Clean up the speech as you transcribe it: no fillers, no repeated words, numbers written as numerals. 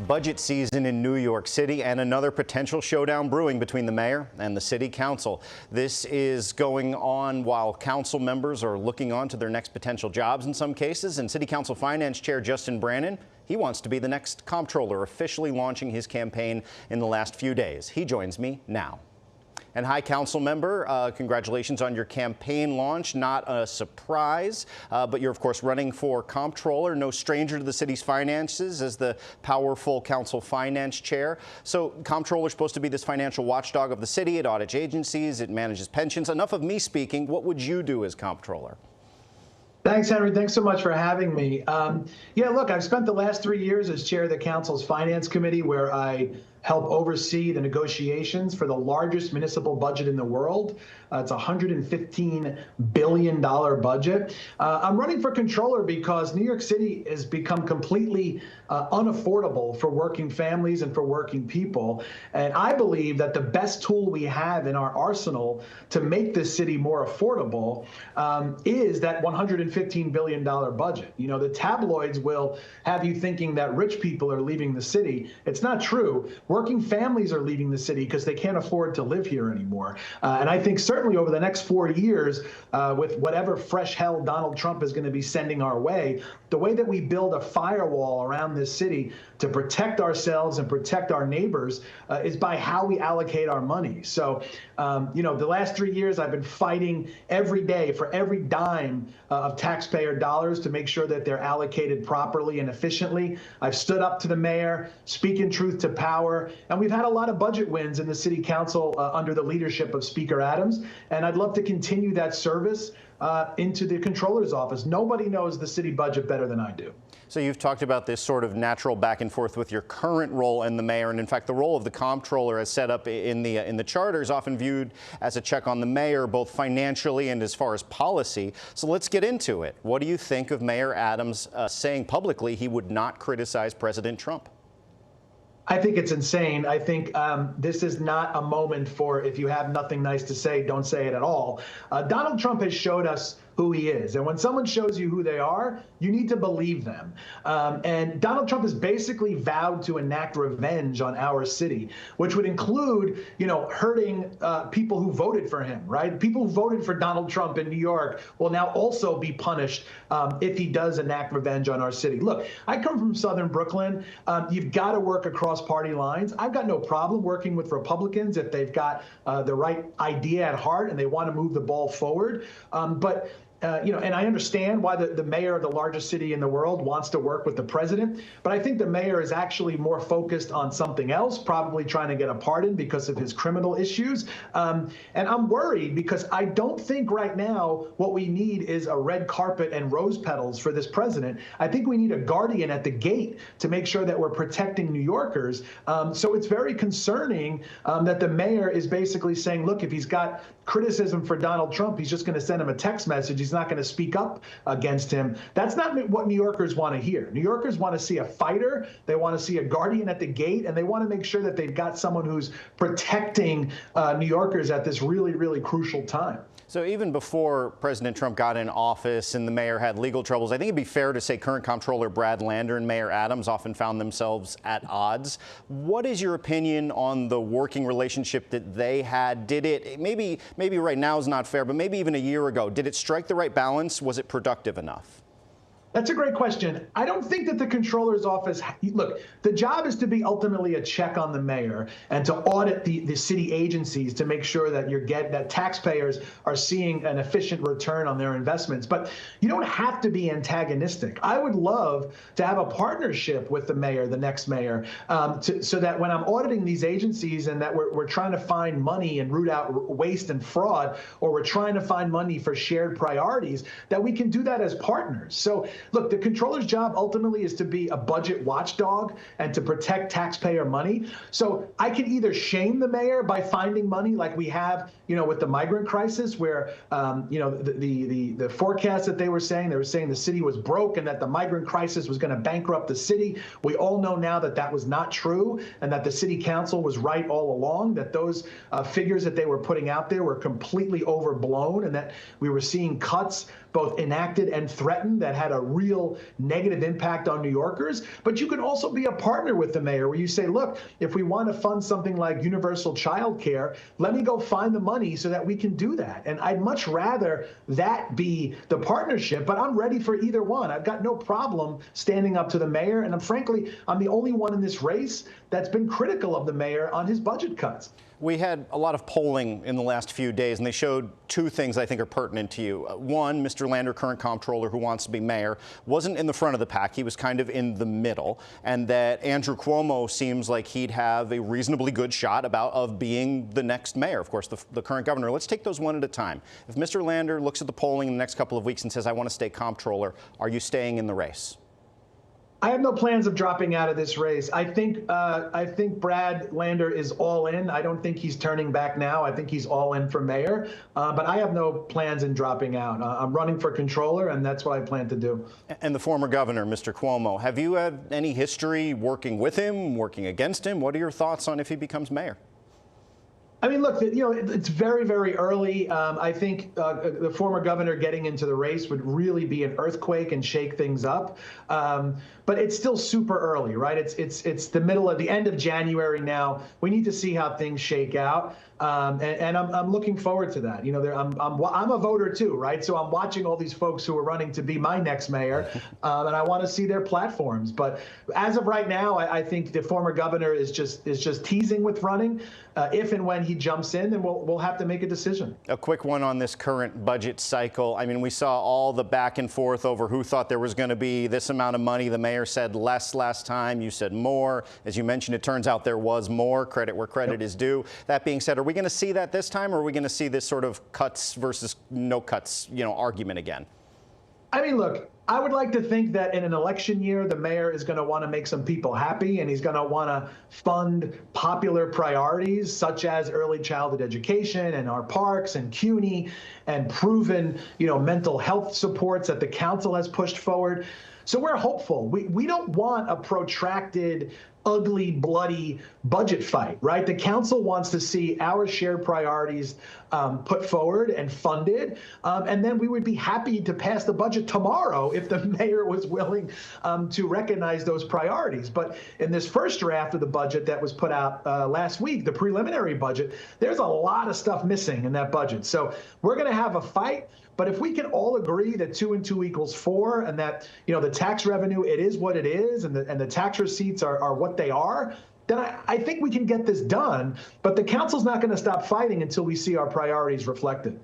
Budget season in New York City and another potential showdown brewing between the mayor and the city council. This is going on while council members are looking on to their next potential jobs in some cases. And City Council Finance Chair Justin Brannan, he wants to be the next comptroller, officially launching his campaign in the last few days. He joins me now. And hi, council member, congratulations on your campaign launch. Not a surprise, but you're, of course, running for comptroller. No stranger to the city's finances as the powerful council finance chair. So comptroller is supposed to be this financial watchdog of the city. It audits agencies. It manages pensions. Enough of me speaking. What would you do as comptroller? Thanks, Henry. Thanks so much for having me. Yeah, look, I've spent the last 3 years as chair of the council's finance committee, where I help oversee the negotiations for the largest municipal budget in the world. It's a $115 billion budget. I'm running for controller because New York City has become completely unaffordable for working families and for working people. And I believe that the best tool we have in our arsenal to make this city more affordable is that $115 billion budget. You know, the tabloids will have you thinking that rich people are leaving the city. It's not true. Working families are leaving the city because they can't afford to live here anymore. And I think certainly over the next 4 years, with whatever fresh hell Donald Trump is going to be sending our way, the way that we build a firewall around this city to protect ourselves and protect our neighbors is by how we allocate our money. So, you know, the last 3 years I've been fighting every day for every dime of taxpayer dollars to make sure that they're allocated properly and efficiently. I've stood up to the mayor, speaking truth to power, and we've had a lot of budget wins in the city council under the leadership of Speaker Adams, and I'd love to continue that service into the controller's office. Nobody knows the city budget better than I do. So you've talked about this sort of natural back and forth with your current role and the mayor, and in fact the role of the comptroller as set up in the charter is often viewed as a check on the mayor, both financially and as far as policy. So let's get into it. What do you think of Mayor Adams saying publicly he would not criticize President Trump? I think it's insane. I think this is not a moment for, if you have nothing nice to say, don't say it at all. Donald Trump has showed us who he is. And when someone shows you who they are, you need to believe them. And Donald Trump has basically vowed to enact revenge on our city, which would include, you know, hurting people who voted for him, right? People who voted for Donald Trump in New York will now also be punished if he does enact revenge on our city. Look, I come from Southern Brooklyn. You've got to work across party lines. I've got no problem working with Republicans if they've got the right idea at heart and they want to move the ball forward. You know, and I understand why the mayor of the largest city in the world wants to work with the president, but I think the mayor is actually more focused on something else, probably trying to get a pardon because of his criminal issues. And I'm worried because I don't think right now what we need is a red carpet and rose petals for this president. I think we need a guardian at the gate to make sure that we're protecting New Yorkers. So it's very concerning that the mayor is basically saying, look, if he's got criticism for Donald Trump, he's just going to send him a text message. He's not going to speak up against him. That's not what New Yorkers want to hear. New Yorkers want to see a fighter. They want to see a guardian at the gate, and they want to make sure that they've got someone who's protecting New Yorkers at this really, really crucial time. So even before President Trump got in office and the mayor had legal troubles, I think it'd be fair to say current comptroller Brad Lander and Mayor Adams often found themselves at odds. What is your opinion on the working relationship that they had? Did it, maybe right now is not fair, but maybe even a year ago, did it strike the right balance? Was it productive enough? That's a great question. I don't think that the controller's office, look, the job is to be ultimately a check on the mayor and to audit the city agencies to make sure that that taxpayers are seeing an efficient return on their investments. But you don't have to be antagonistic. I would love to have a partnership with the mayor, the next mayor, so that when I'm auditing these agencies and that we're trying to find money and root out waste and fraud, or we're trying to find money for shared priorities, that we can do that as partners. So look, the controller's job ultimately is to be a budget watchdog and to protect taxpayer money. So I can either shame the mayor by finding money like we have, you know, with the migrant crisis where, you know, the forecast that they were saying the city was broke and that the migrant crisis was going to bankrupt the city. We all know now that that was not true and that the city council was right all along, that those figures that they were putting out there were completely overblown and that we were seeing cuts both enacted and threatened that had a real negative impact on New Yorkers. But you can also be a partner with the mayor where you say, look, if we want to fund something like universal child care, let me go find the money so that we can do that. And I'd much rather that be the partnership, but I'm ready for either one. I've got no problem standing up to the mayor. And frankly, I'm the only one in this race that's been critical of the mayor on his budget cuts. We had a lot of polling in the last few days, and they showed two things I think are pertinent to you. One, Mr. Lander, current comptroller who wants to be mayor, wasn't in the front of the pack. He was kind of in the middle, and that Andrew Cuomo seems like he'd have a reasonably good shot of being the next mayor, of course, the current governor. Let's take those one at a time. If Mr. Lander looks at the polling in the next couple of weeks and says, I want to stay comptroller, are you staying in the race? I have no plans of dropping out of this race. I think Brad Lander is all in. I don't think he's turning back now. I think he's all in for mayor. But I have no plans in dropping out. I'm running for controller, and that's what I plan to do. And the former governor, Mr. Cuomo, have you had any history working with him, working against him? What are your thoughts on if he becomes mayor? I mean, look, it's very, very early. I think the former governor getting into the race would really be an earthquake and shake things up. But it's still super early, right? It's the end of January now. We need to see how things shake out. And I'm looking forward to that. I'm a voter too, right? So I'm watching all these folks who are running to be my next mayor, and I want to see their platforms. But as of right now, I think the former governor is just teasing with running. If and when he jumps in, then we'll have to make a decision. A quick one on this current budget cycle. I mean, we saw all the back and forth over who thought there was going to be this amount of money. The mayor said less last time. You said more. As you mentioned, it turns out there was more. Credit where credit is due. That being said, are we going to see that this time, or are we going to see this sort of cuts versus no cuts, argument again? I mean, look, I would like to think that in an election year, the mayor is going to want to make some people happy, and he's going to want to fund popular priorities such as early childhood education and our parks and CUNY and proven, mental health supports that the council has pushed forward. So we're hopeful. We don't want a protracted, ugly, bloody budget fight, right? The council wants to see our shared priorities put forward and funded, and then we would be happy to pass the budget tomorrow if the mayor was willing to recognize those priorities. But in this first draft of the budget that was put out last week, the preliminary budget, there's a lot of stuff missing in that budget. So we're going to have a fight. But if we can all agree that 2 and 2 equals 4, and that the tax revenue, it is what it is, and the tax receipts are what they are, then I think we can get this done. But the council's not going to stop fighting until we see our priorities reflected.